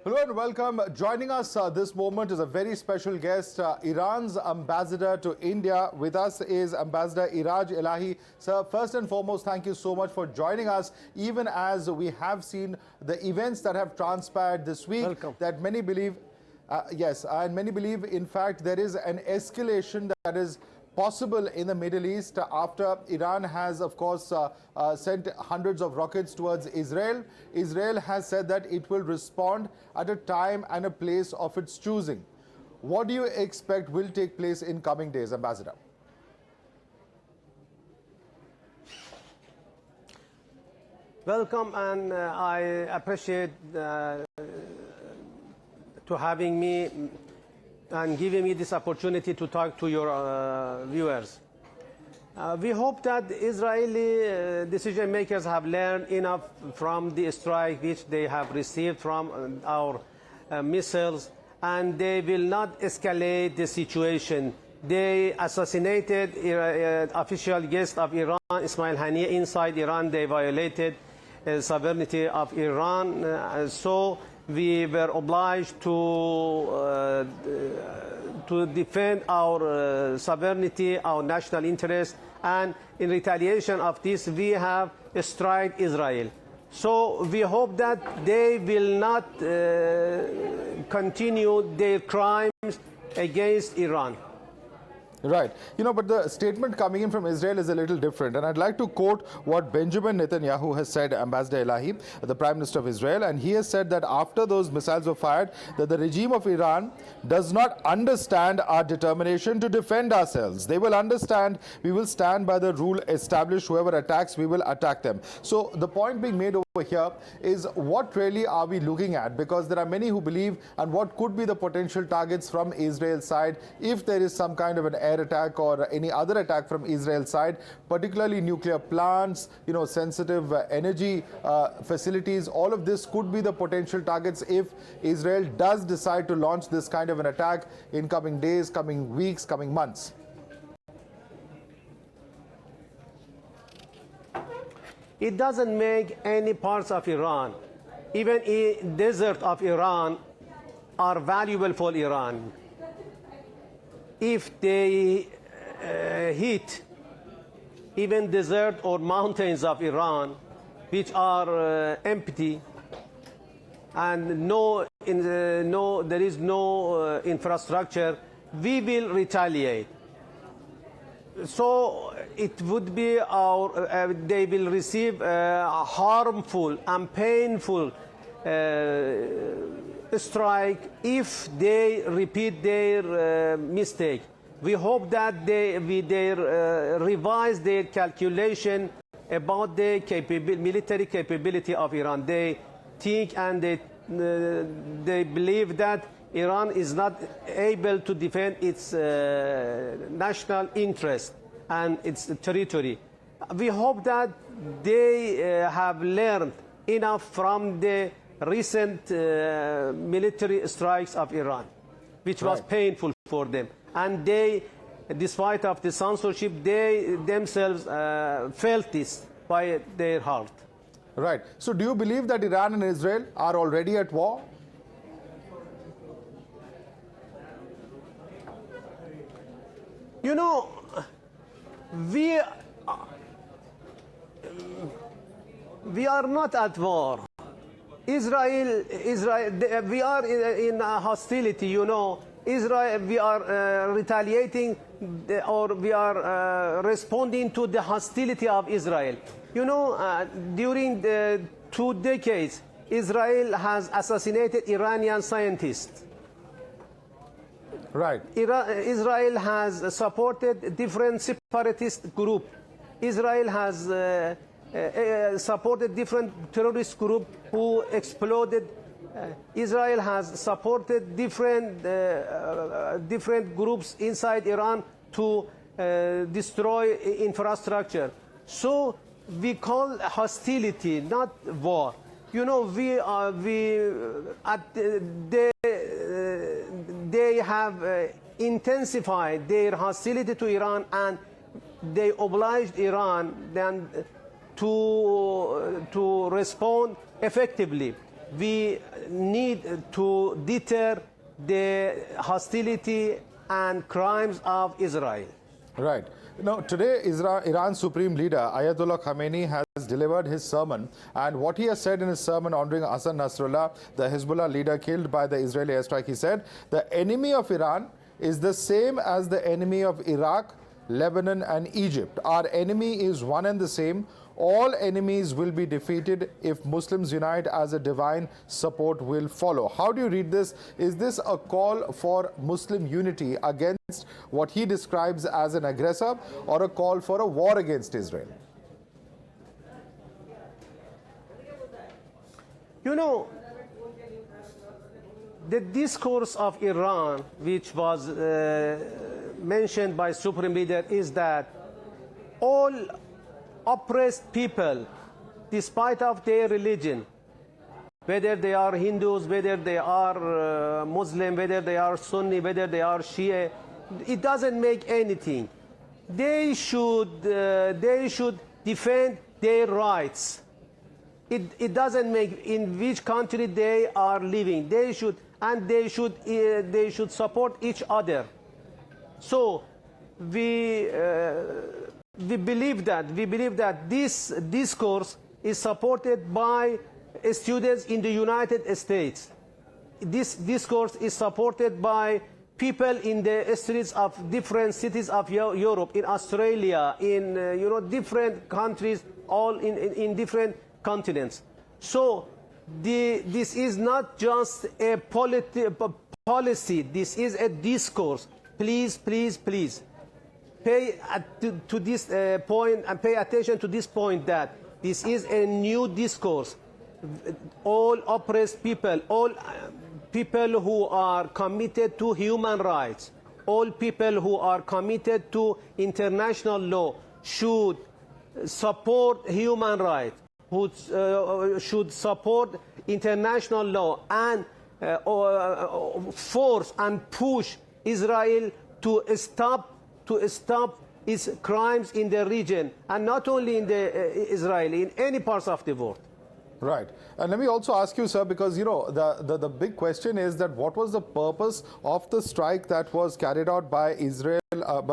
Hello and welcome. Joining us this moment is a very special guest, Iran's ambassador to India. With us is Ambassador Iraj Elahi. Sir, first and foremost, thank you so much for joining us, even as we have seen the events that have transpired this week. Welcome. That many believe, and many believe, in fact, there is an escalation that is possible in the Middle East after Iran has, of course, sent hundreds of rockets towards Israel. Israel has said that it will respond at a time and a place of its choosing. What do you expect will take place in coming days, Ambassador? Welcome, and I appreciate to having me and giving me this opportunity to talk to your viewers. We hope that Israeli decision makers have learned enough from the strike which they have received from our missiles, and they will not escalate the situation. They assassinated official guest of Iran, Ismail Haniyeh, inside Iran. They violated sovereignty of Iran, so we were obliged to defend our sovereignty, our national interest, and in retaliation of this, we have struck Israel. So we hope that they will not continue their crimes against Iran. Right. You know, but the statement coming in from Israel is a little different. And I'd like to quote what Benjamin Netanyahu has said, Ambassador Elahi, the Prime Minister of Israel. And he has said that after those missiles were fired, that the regime of Iran does not understand our determination to defend ourselves. They will understand we will stand by the rule established. Whoever attacks, we will attack them. So the point being made over here is, what really are we looking at? Because there are many who believe, and what could be the potential targets from Israel's side if there is some kind of an air attack or any other attack from Israel's side, particularly nuclear plants, you know, sensitive energy facilities. All of this could be the potential targets if Israel does decide to launch this kind of an attack in coming days, coming weeks, coming months. It doesn't make any parts of Iran, even in desert of Iran, are valuable for Iran. If they hit even desert or mountains of Iran, which are empty, and there is no infrastructure, we will retaliate. So it would be they will receive harmful and painful strike if they repeat their mistake. We hope that they revise their calculation about the military capability of Iran. They think and they believe that Iran is not able to defend its national interest and its territory. We hope that they have learned enough from the recent military strikes of Iran, which was painful for them. And they, despite of the censorship, they themselves felt this by their heart. Right. So do you believe that Iran and Israel are already at war? You know, we are not at war. Israel, we are in hostility, you know. Israel, we are retaliating, or we are responding to the hostility of Israel. You know, during the 2 decades, Israel has assassinated Iranian scientists. Right. Israel has supported different separatist groups. Israel has supported different terrorist groups who exploded. Israel has supported different groups inside Iran to destroy infrastructure. So we call hostility, not war. You know, they have intensified their hostility to Iran, and they obliged Iran then to respond effectively. we need to deter the hostility and crimes of Israel. Right. Now, today, Iran's Supreme Leader, Ayatollah Khamenei, has delivered his sermon. And what he has said in his sermon honoring Hassan Nasrallah, the Hezbollah leader killed by the Israeli airstrike, he said, the enemy of Iran is the same as the enemy of Iraq, Lebanon, and Egypt. Our enemy is one and the same. All enemies will be defeated if Muslims unite, as a divine support will follow. How do you read this? Is this a call for Muslim unity against what he describes as an aggressor, or a call for a war against Israel? You know, the discourse of Iran, which was mentioned by Supreme Leader, is that all oppressed people, despite of their religion, whether they are Hindus, whether they are Muslim, whether they are Sunni, whether they are Shia, it doesn't make anything. They should defend their rights. It doesn't make in which country they are living. They should support each other. So we believe that this discourse is supported by students in the United States. This discourse is supported by people in the streets of different cities of Europe, in Australia, in different countries, all in different continents. So this is not just a policy. This is a discourse. Please, please, please. Pay to this point and pay attention to this point, that this is a new discourse. All oppressed people, all people who are committed to human rights, all people who are committed to international law should support human rights, who should support international law, and force and push Israel to stop its crimes in the region, and not only in Israel, in any parts of the world. Right. And let me also ask you, sir, because, the big question is that what was the purpose of the strike that was carried out by Israel,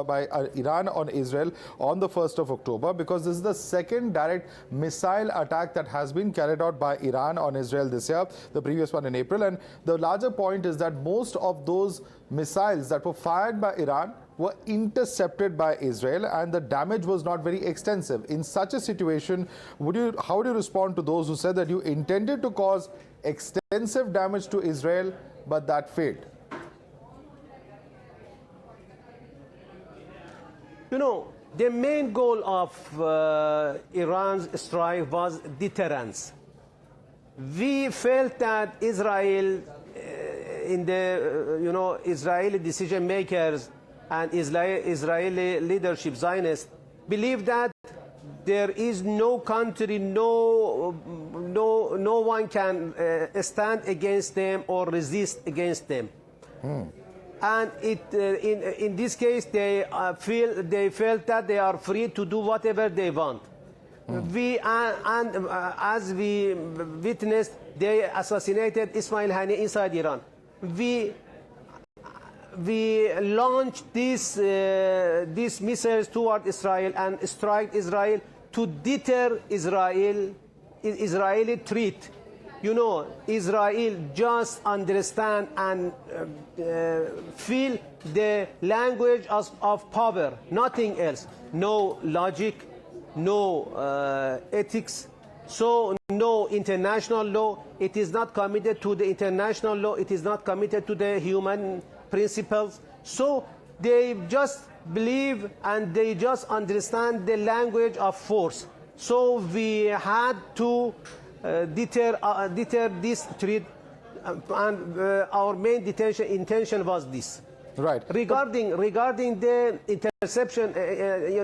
by Iran on Israel on the 1st of October? Because this is the second direct missile attack that has been carried out by Iran on Israel this year, the previous one in April. And the larger point is that most of those missiles that were fired by Iran were intercepted by Israel, and the damage was not very extensive. In such a situation, how would you respond to those who said that you intended to cause extensive damage to Israel, but that failed? The main goal of Iran's strike was deterrence. We felt that Israel, in the Israeli decision makers and Israeli leadership, Zionists, believe that there is no country, no one can stand against them or resist against them. And in this case, they felt that they are free to do whatever they want. As we witnessed, they assassinated Ismail Haniyeh inside Iran. We launched these missiles toward Israel and strike Israel to deter Israeli threat. Israel just understand and feel the language of power, nothing else. No logic, no ethics, so no international law. It is not committed to the international law. It is not committed to the human principles. So they just believe and they just understand the language of force. So we had to deter this threat, and our main intention was this. Right. Regarding the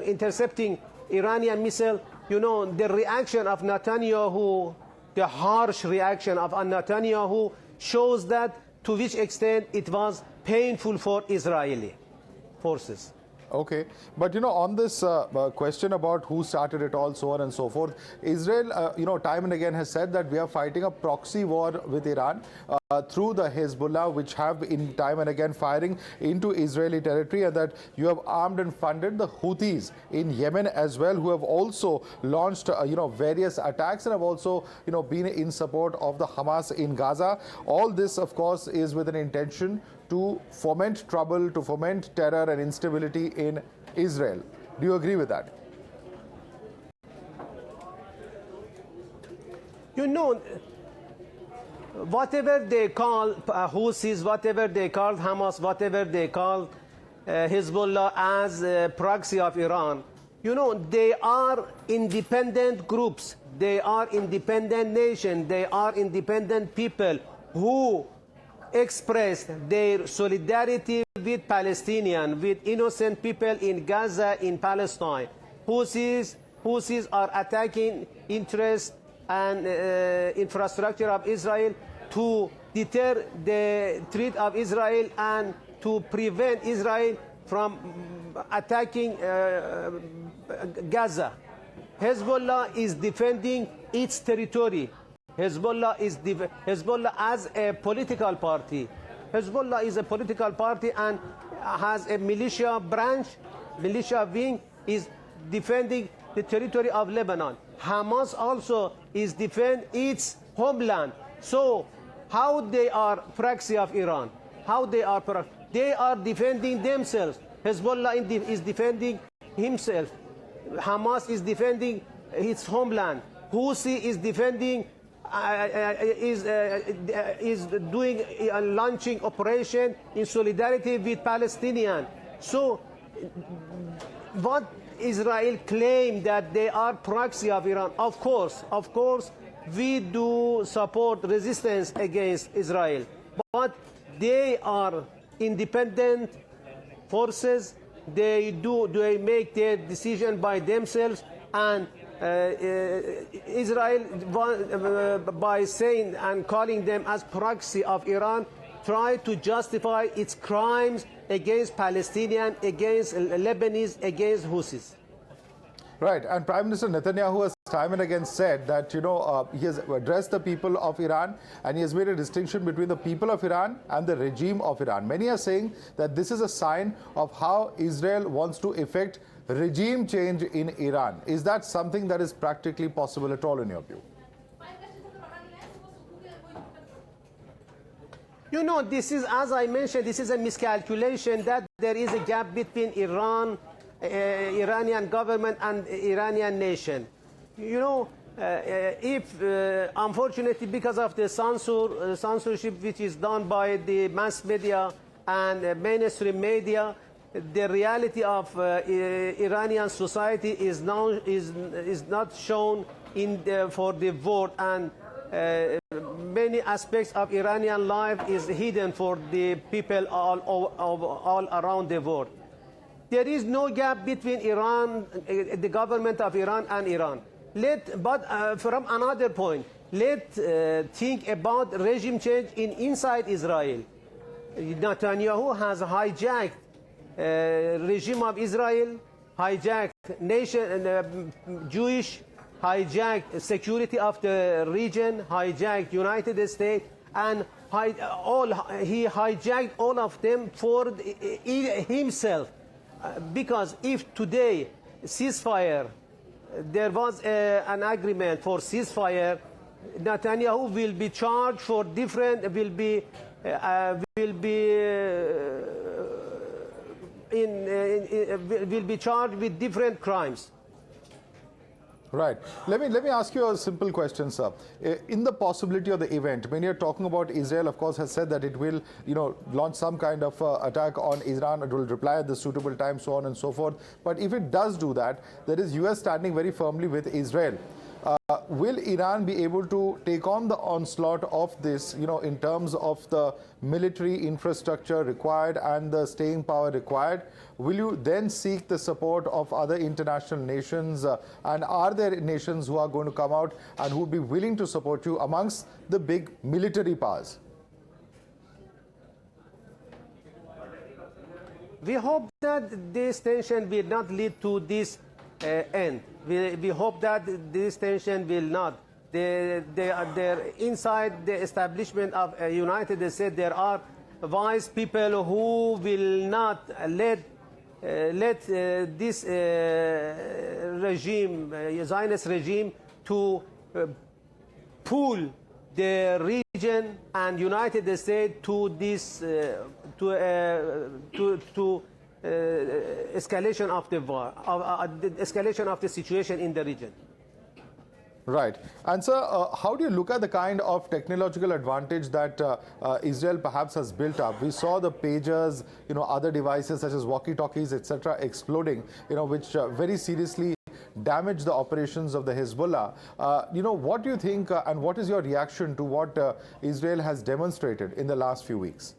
intercepting Iranian missile, the reaction of Netanyahu, the harsh reaction of Netanyahu, shows that to which extent it was painful for Israeli forces. Okay, but on this question about who started it all, so on and so forth, Israel, time and again has said that we are fighting a proxy war with Iran through the Hezbollah, which have in time and again firing into Israeli territory, and that you have armed and funded the Houthis in Yemen as well, who have also launched, various attacks and have also, been in support of the Hamas in Gaza. All this, of course, is with an intention to foment trouble, to foment terror and instability in Israel. Do you agree with that? Whatever they call Houthis, whatever they call Hamas, whatever they call Hezbollah as a proxy of Iran, they are independent groups. They are independent nations. They are independent people who expressed their solidarity with Palestinians, with innocent people in Gaza, in Palestine. Houthis are attacking interests and infrastructure of Israel to deter the threat of Israel and to prevent Israel from attacking Gaza. Hezbollah is defending its territory. Hezbollah as a political party. Hezbollah is a political party and has a militia branch, militia wing, is defending the territory of Lebanon. Hamas also is defending its homeland. So how they are proxy of Iran? How they are they are defending themselves. Hezbollah is defending himself. Hamas is defending its homeland. Houthi is defending is doing a launching operation in solidarity with Palestinians. So what Israel claimed that they are proxy of Iran. Of course, we do support resistance against Israel, but they are independent forces. They make their decision by themselves, and Israel, by saying and calling them as proxy of Iran, try to justify its crimes against Palestinians, against Lebanese, against Houthis. Right, and Prime Minister Netanyahu has time and again said that, he has addressed the people of Iran and he has made a distinction between the people of Iran and the regime of Iran. Many are saying that this is a sign of how Israel wants to effect regime change in Iran. Is that something that is practically possible at all in your view? This is, as I mentioned, this is a miscalculation that there is a gap between Iranian government and Iranian nation. If unfortunately because of the censorship which is done by the mass media and mainstream media, the reality of Iranian society is not shown for the world, and many aspects of Iranian life is hidden for the people all around the world. There is no gap between Iran, the government of Iran and Iran. But from another point, let's think about regime change inside Israel. Netanyahu has hijacked regime of Israel, hijacked nation, Jewish, hijacked security of the region, hijacked United States, and he hijacked all of them for himself. Because if today ceasefire, there was an agreement for ceasefire, Netanyahu will be charged for different, will be charged with different crimes. Right. Let me ask you a simple question, sir. In the possibility of the event, when you're talking about Israel, of course, has said that it will, launch some kind of attack on Iran. It will reply at the suitable time, so on and so forth. But if it does do that, there is US standing very firmly with Israel. Will Iran be able to take on the onslaught of this, in terms of the military infrastructure required and the staying power required? Will you then seek the support of other international nations? And are there nations who are going to come out and who will be willing to support you amongst the big military powers? We hope that this tension will not lead to this end. We hope that this tension will not. Inside the establishment of United States, there are wise people who will not let this regime, Zionist regime, to pull the region and United States to this escalation of the war, the escalation of the situation in the region. Right. And sir, how do you look at the kind of technological advantage that Israel perhaps has built up? We saw the pagers, other devices such as walkie-talkies, etc., exploding, which very seriously damage the operations of the Hezbollah. What do you think and what is your reaction to what Israel has demonstrated in the last few weeks?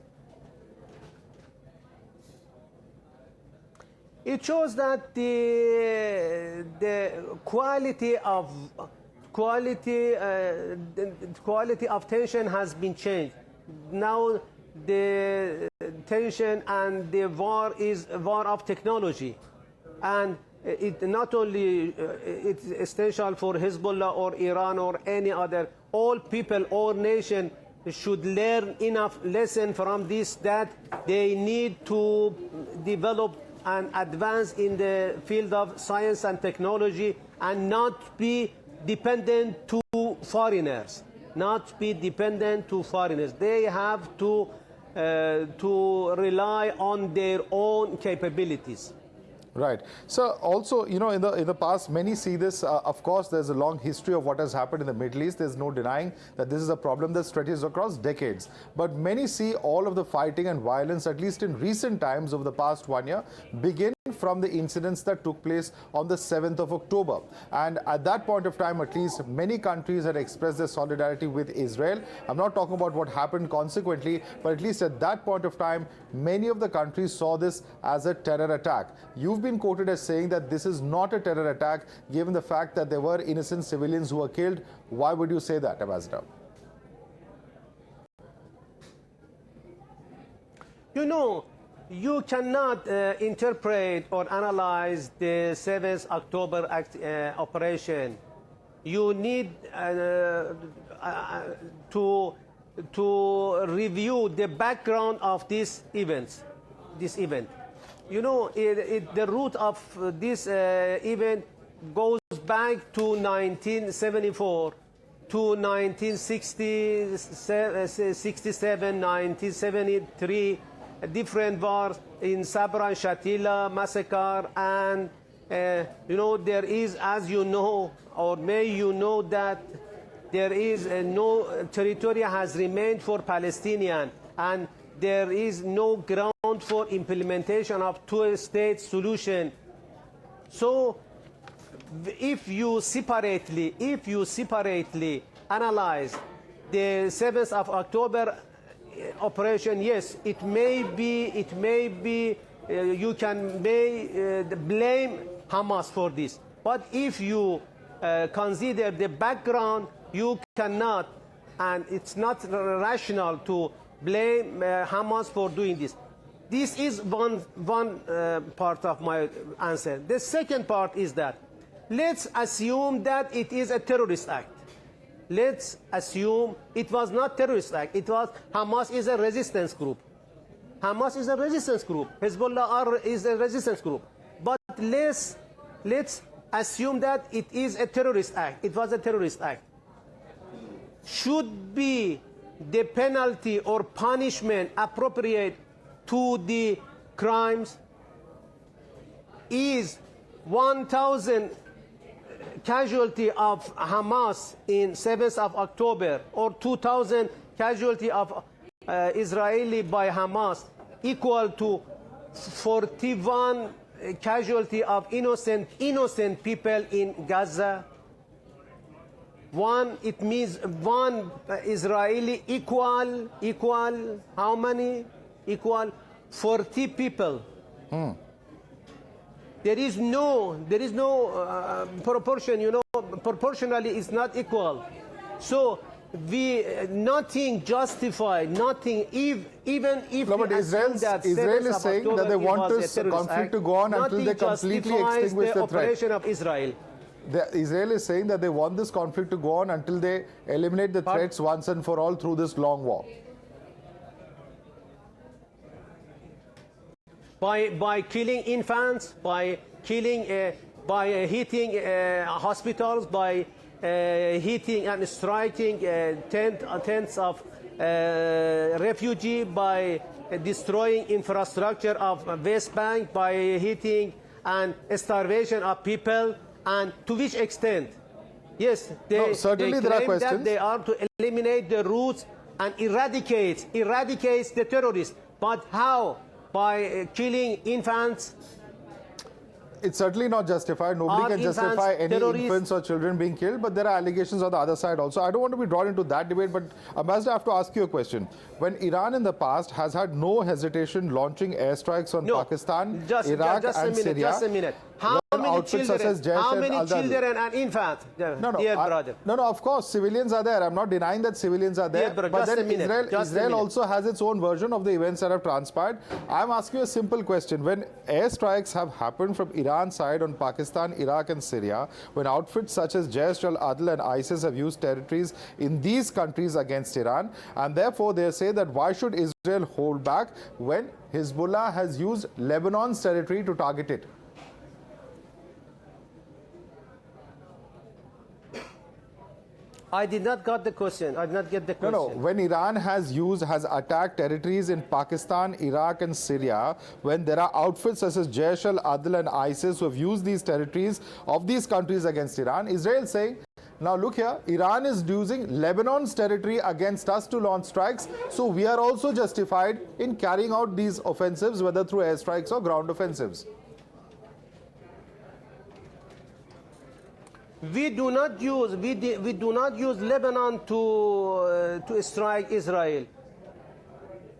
It shows that the quality of tension has been changed. Now the tension and the war is a war of technology, and it not only it's essential for Hezbollah or Iran or any other. All people, all nations should learn enough lesson from this, that they need to develop and advance in the field of science and technology and not be dependent to foreigners. They have to rely on their own capabilities. Right. So also, in the past, many see this, of course, there's a long history of what has happened in the Middle East. There's no denying that this is a problem that stretches across decades. But many see all of the fighting and violence, at least in recent times over the past 1 year, begin from the incidents that took place on the 7th of October. And at that point of time, at least, many countries had expressed their solidarity with Israel. I'm not talking about what happened consequently, but at least at that point of time, many of the countries saw this as a terror attack. You've been quoted as saying that this is not a terror attack, given the fact that there were innocent civilians who were killed. Why would you say that, Ambassador? You cannot interpret or analyze the 7th October operation. You need to review the background of this event. The root of this event goes back to 1974, to 1967, 1973, different wars in Sabra and Shatila massacre, and there is, as you know, or may you know, that there is no territory has remained for Palestinian, and there is no ground for implementation of two-state solution. So if you separately analyze the 7th of October operation, yes, it may be you can blame Hamas for this, but if you consider the background, you cannot, and it's not rational to blame Hamas for doing this. This is one part of my answer. The second part is that let's assume that it is a terrorist act. Let's assume it was not terrorist act. It was Hamas is a resistance group. Hamas is a resistance group. Hezbollah is a resistance group. But let's assume that it is a terrorist act. It was a terrorist act. Should be the penalty or punishment appropriate to the crimes? Is 1,000 casualty of Hamas in 7th of October or 2,000 casualty of Israeli by Hamas equal to 41 casualty of innocent people in Gaza? It means one Israeli equal how many? Equal 40 people. There is no proportion, proportionally it's not equal. So nothing justified, nothing, even if No, but Israel is saying that they want this conflict to go on until they completely extinguish the threat. Operation of Israel. Israel is saying that they want this conflict to go on until they eliminate the threats once and for all through this long war. By killing infants, by killing, by hitting hospitals, by hitting and striking tents of refugees, by destroying infrastructure of West Bank, by hitting and starvation of people, and to which extent? Yes, they certainly there are claim questions. that they are to eliminate the roots and eradicate the terrorists. But how? By killing infants? It's certainly not justified. Nobody can justify any infants or children being killed, but there are allegations on the other side also. I don't want to be drawn into that debate, but Ambassador, I have to ask you a question. When Iran in the past has had no hesitation launching airstrikes on Pakistan, Iraq and Syria, just a minute. How many children and infants? No, of course, civilians are there. I'm not denying that civilians are there. But then Israel also has its own version of the events that have transpired. I'm asking you a simple question. When airstrikes have happened from Iran side on Pakistan, Iraq and Syria, when outfits such as Jaish al-Adl and ISIS have used territories in these countries against Iran, and therefore they say that why should Israel hold back when Hezbollah has used Lebanon's territory to target it? I did not get the question. I did not get the question. No. When Iran has attacked territories in Pakistan, Iraq and Syria, when there are outfits such as Jaish al-Adl and ISIS who have used these territories of these countries against Iran, Israel is saying, now look here, Iran is using Lebanon's territory against us to launch strikes, so we are also justified in carrying out these offensives, whether through airstrikes or ground offensives. We do not use Lebanon to strike Israel.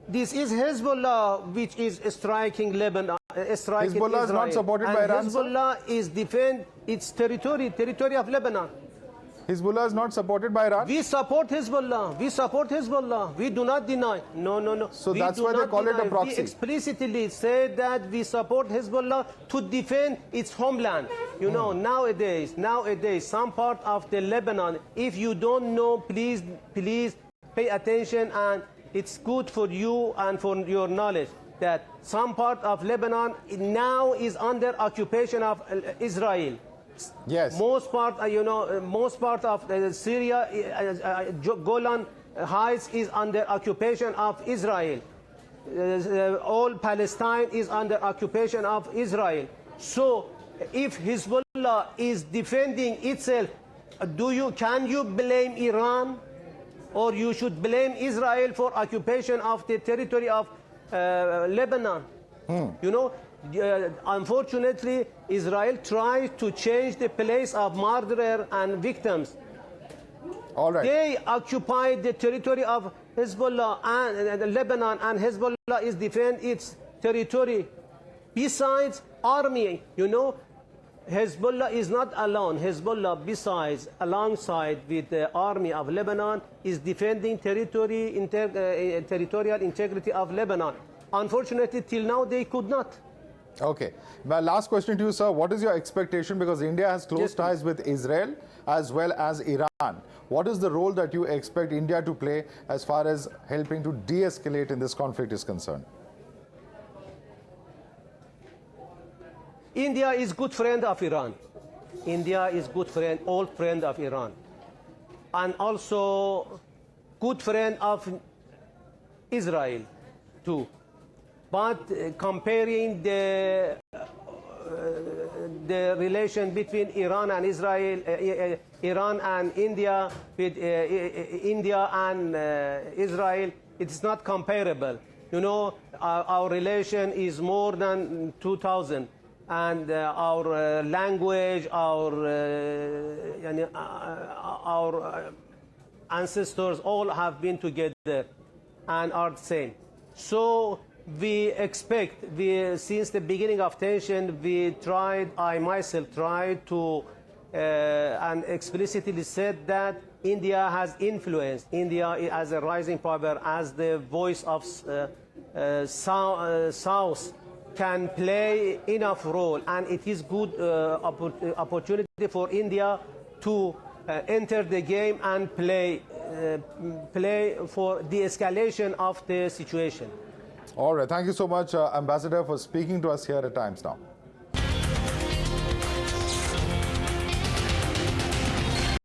This is Hezbollah which is striking Lebanon. Hezbollah is not supported by Iran. Hezbollah is defend its territory of Lebanon. Hezbollah is not supported by Iran? We support Hezbollah. We support Hezbollah. We do not deny. No. So that's why they call it a proxy. We explicitly say that we support Hezbollah to defend its homeland. You know, nowadays, some part of the Lebanon, if you don't know, please pay attention, and it's good for you and for your knowledge that some part of Lebanon now is under occupation of Israel. Yes. Most part of Syria, Golan Heights is under occupation of Israel. All Palestine is under occupation of Israel. So, if Hezbollah is defending itself, can you blame Iran, or you should blame Israel for occupation of the territory of Lebanon? You know. Unfortunately, Israel tries to change the place of murderer and victims. All right. They occupy the territory of Hezbollah and Lebanon, and Hezbollah is defend its territory. Besides army, you know, Hezbollah is not alone. Hezbollah, besides, alongside with the army of Lebanon, is defending territorial integrity of Lebanon. Unfortunately, till now they could not. Okay. My last question to you, sir. What is your expectation? Because India has close ties with Israel as well as Iran. What is the role that you expect India to play as far as helping to de-escalate in this conflict is concerned? India is good friend of Iran. India is good friend, old friend of Iran. And also good friend of Israel too. But comparing the relation between Iran and Israel, Iran and India, with India and Israel, it's not comparable. You know, our relation is more than 2000, and our language, our ancestors all have been together and are the same. So we expect, since the beginning of tension, I myself tried to and explicitly said that India has influence. India as a rising power, as the voice of South, can play enough role, and it is good opportunity for India to enter the game and play for the escalation of the situation. All right. Thank you so much, Ambassador, for speaking to us here at Times Now.